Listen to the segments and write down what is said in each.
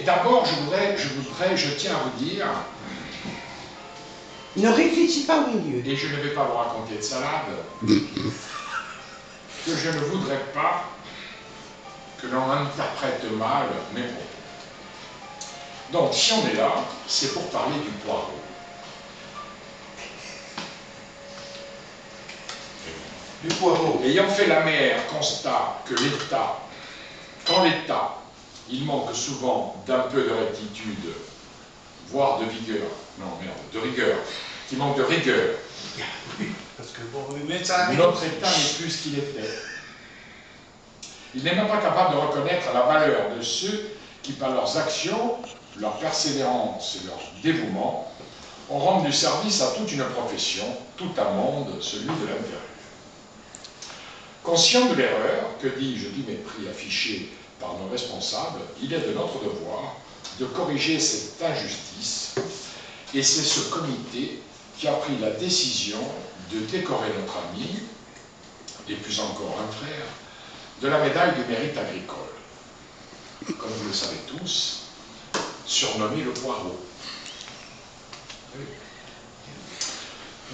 Mais d'abord, je tiens à vous dire... Ne réfléchis pas au milieu. Et je ne vais pas vous raconter de salade, que je ne voudrais pas que l'on interprète mal mes propos. Donc, si on est là, c'est pour parler du poireau. Du poireau. Ayant fait l'amer constat que l'État, quand l'État, il manque souvent d'un peu de rectitude, voire de vigueur, non merde, de rigueur, qui manque de rigueur, Parce que bon, mais ça notre État n'est plus ce qu'il était. Il n'est même pas capable de reconnaître la valeur de ceux qui, par leurs actions, leur persévérance et leur dévouement, ont rendu service à toute une profession, tout un monde, celui de l'intérieur. Conscient de l'erreur, que dis-je, du mépris affiché par nos responsables, il est de notre devoir de corriger cette injustice, et c'est ce comité qui a pris la décision de décorer notre ami, et plus encore un frère, de la médaille du mérite agricole. Comme vous le savez tous, surnommé le poireau.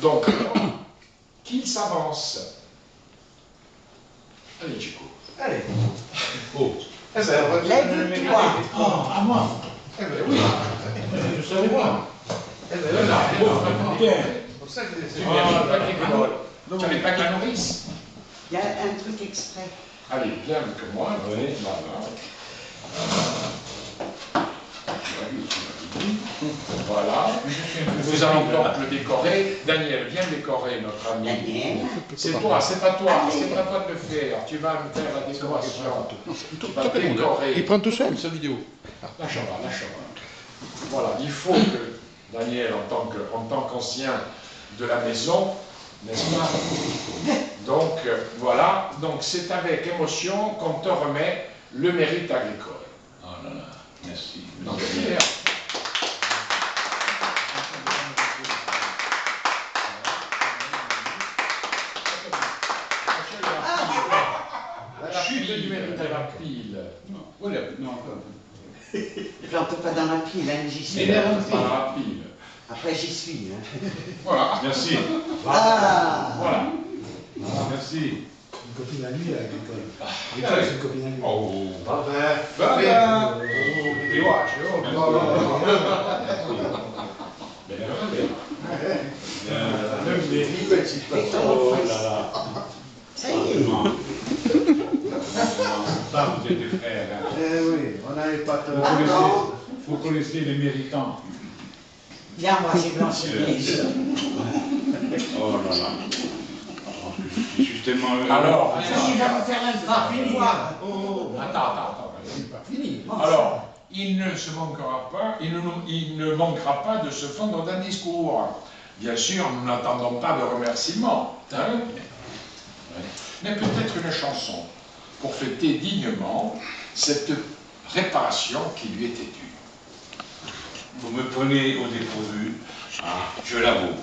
Donc, qu'il s'avance. Allez, Chico. Allez. Oh. Eh ben, on va Lève-toi. Ah, à moi. Eh ben oui. Je savais pas. Eh ben voilà. Tiens. C'est pour ça que Tu mérites pas agricole. Tu n'avais pas de nourrice. Il y a un truc extrait. Allez, bien que moi. Oui. Voilà. Nous allons donc le décorer. Daniel, viens décorer notre ami. Daniel. C'est toi, c'est pas toi, c'est pas toi de le faire. Tu vas me faire la décoration. Tu vas décorer. Il prend tout seul sa vidéo. Lâche-moi, lâche-moi. Voilà, il faut que Daniel, en tant qu'ancien de la maison, n'est-ce pas? Donc, voilà. Donc, c'est avec émotion qu'on te remet le mérite agricole. Oh là là, merci. Donc, Pierre. La chute du mérite à la pile. Non, voilà, non, pas. Plante pas dans la pile, hein, j'y suis. Pas la pile. Après, j'y suis. Hein. Voilà. Merci. Ah. Voilà. Merci. Une copine à lui à l'école. C'est une copine à lui. Oh. Ah ben, Voilà. tu vois, Oh là là. Ça y est. Ça, vous êtes des frères. Hein. Eh oui, on n'avait pas de... Vous connaissez les méritants. Viens, moi, j'ai blanchi le neige. Oh là là. Oh, je suis tellement heureux. Alors, Il va me faire un frappe, une fois. attends, c'est pas fini. Alors, il ne manquera pas de se fondre d'un discours. Bien sûr, nous n'attendons pas de remerciements, hein? Mais peut-être une chanson pour fêter dignement cette réparation qui lui était due. Vous me prenez au dépourvu, je l'avoue.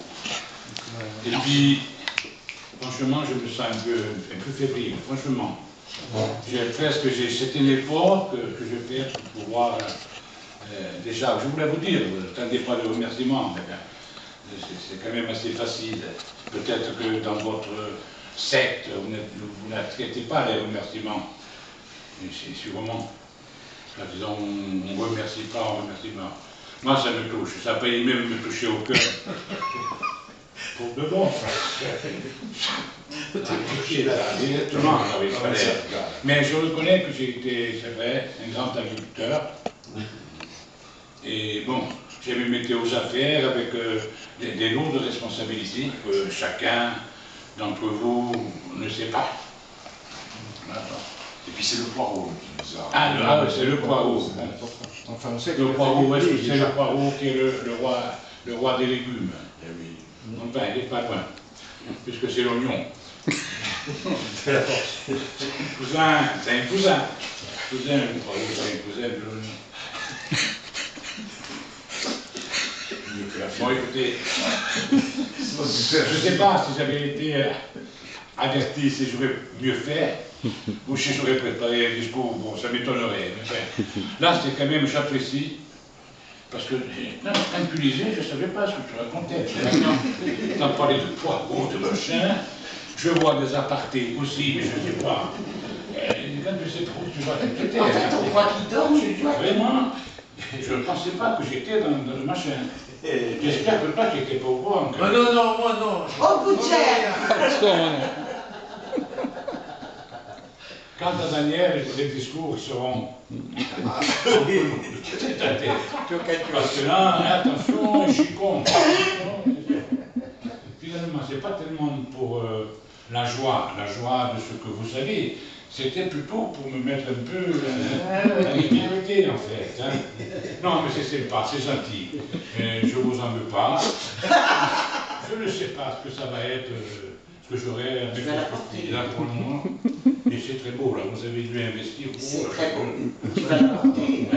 Et puis, franchement, je me sens un peu fébrile, franchement. J'ai cet effort que je fais pour pouvoir, déjà, je voulais vous dire, vous n'attendez pas de remerciements, mais c'est quand même assez facile. Peut-être que dans votre secte, vous n'acceptez pas les remerciements. Mais c'est sûrement, disons, on ne remercie pas, on remercie pas. Moi, ça me touche, ça peut même me toucher au cœur. Pour de bon, directement avec salaire. Mais je reconnais que j'ai été, c'est vrai, un grand agriculteur. Et bon, j'ai même été aux affaires avec des lourdes responsabilités que chacun d'entre vous ne sait pas. Et puis c'est le poireau qui nous a... Ah, c'est le poireau. Enfin, on sait que Le poireau, c'est le poireau qui est le roi des légumes. Eh oui. Enfin, il n'est pas loin, puisque c'est l'oignon. fait la force. Cousin, c'est un cousin. Cousin, le poireau, c'est un cousin de l'oignon. Bon, écoutez, je ne sais pas si j'avais été averti, si j'aurais mieux fait, Ou si j'aurais préparé un discours, bon, ça m'étonnerait. Mais enfin, là, c'est quand même, j'apprécie. Parce que quand tu lisais, je ne savais pas ce que tu racontais. Maintenant, tu en parlais de poireaux, de machin. Je vois des apartés aussi, mais je ne sais pas. Quand tu sais trop, tu vois que tu étais. En fait, on croit qu'il dort, tu dois. Vraiment, je ne pensais pas que j'étais dans le machin. J'espère que toi, tu n'étais pas au courant. Non, non, non, moi non. Oh, Gouttière. Quant à Daniel, les discours seront tête à tête. Parce que là, attention, je suis con. Finalement, ce n'est pas tellement pour la joie de ce que vous savez, c'était plutôt pour me mettre un peu la difficulté, en fait. Hein. Non, mais c'est sympa, c'est gentil. Je ne vous en veux pas. Je ne sais pas ce que ça va être, ce que j'aurai à mes perspectives là pour le moment. Mais c'est très beau, là, vous avez dû investir. C'est très beau. Tu vas l'apporter.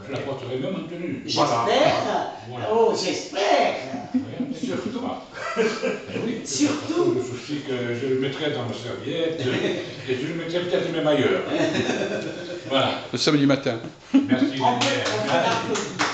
Je la porterai même en tenue. J'espère. Voilà. Oh, j'espère. Surtout. Oui, Surtout. Le souci que je le mettrai dans ma serviette et je le mettrai peut-être même ailleurs. Voilà. Le samedi matin. Merci. On peut l'applaudir.